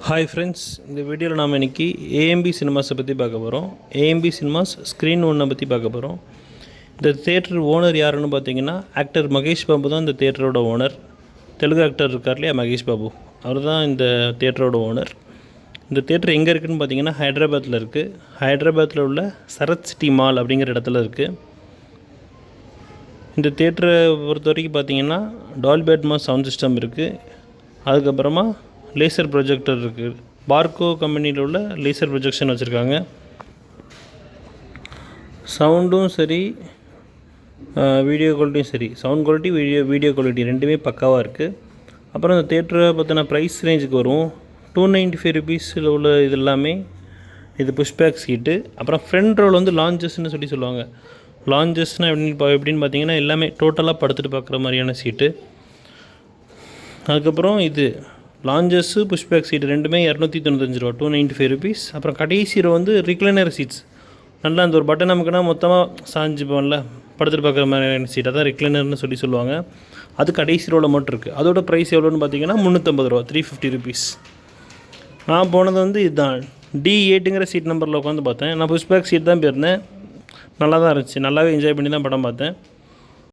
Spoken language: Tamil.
ஹாய் ஃப்ரெண்ட்ஸ், இந்த வீடியோவில் நாம் இன்றைக்கி ஏஎம்பி சினிமாஸை பற்றி பார்க்க போகிறோம். ஏஎம்பி சினிமாஸ் ஸ்க்ரீன் ஒன்றை பற்றி பார்க்க போகிறோம். இந்த தேட்டர் ஓனர் யாருன்னு பார்த்தீங்கன்னா ஆக்டர் மகேஷ் பாபு தான் இந்த தேட்டரோட ஓனர். தெலுங்கு ஆக்டர் இருக்கார் இல்லையா, மகேஷ் பாபு, அவர் தான் இந்த தேட்டரோட ஓனர். இந்த தேட்டர் எங்கே இருக்குதுன்னு பார்த்தீங்கன்னா ஹைதராபாத்தில் இருக்குது. ஹைதராபாத்தில் உள்ள சரத் சிட்டி மால் அப்படிங்கிற இடத்துல இருக்குது. இந்த தேட்டரை பொறுத்த வரைக்கும் பார்த்தீங்கன்னா டால்பி அட்மாஸ் சவுண்ட் சிஸ்டம் இருக்குது. அதுக்கப்புறமா லேசர் ப்ரொஜெக்டர் இருக்குது. பார்கோ கம்பெனியில் உள்ள லேசர் ப்ரொஜெக்ஷன் வச்சுருக்காங்க. சவுண்டும் சரி, வீடியோ குவாலிட்டியும் சரி, சவுண்ட் குவாலிட்டி வீடியோ குவாலிட்டி ரெண்டுமே பக்காவாக இருக்குது. அப்புறம் இந்த தேட்டரை பார்த்தினா ப்ரைஸ் ரேஞ்சுக்கு வரும். 295 ருபீஸில் உள்ள இது எல்லாமே இது புஷ்பேக் சீட்டு. அப்புறம் ஃப்ரண்ட் ரோல் வந்து லாஞ்சஸ்ன்னு சொல்லுவாங்க. லாஞ்சஸ்னால் எப்படின்னு பார்த்தீங்கன்னா எல்லாமே டோட்டலாக படுத்துட்டு பார்க்குற மாதிரியான சீட்டு. அதுக்கப்புறம் இது லாஞ்சஸ்ஸு புஷ்பேக் சீட்டு ரெண்டுமே 295 ரூபா, 295 ருபீஸ். அப்புறம் கடைசி ரோ வந்து ரிக்ளைனர் சீட்ஸ். நல்லா அந்த ஒரு பட்டன் நமக்குன்னா மொத்தமாக சாஞ்சு போகல படுத்துட்டு பார்க்குற மாதிரியான சீட்டை தான் ரிக்ளைனர்னு சொல்லுவாங்க. அது கடைசி ரோவில் மட்டும் இருக்குது. அதோட ப்ரைஸ் எவ்வளோன்னு பார்த்தீங்கன்னா 350 ரூபா, 350 ருபீஸ். நான் போனது வந்து இதுதான் D8ங்கிற சீட் நம்பரில் உட்காந்து பார்த்தேன். நான் புஷ்பேக் சீட் தான் போயிருந்தேன். நல்லா தான் இருந்துச்சு. நல்லாவே என்ஜாய் பண்ணி தான் படம் பார்த்தேன்.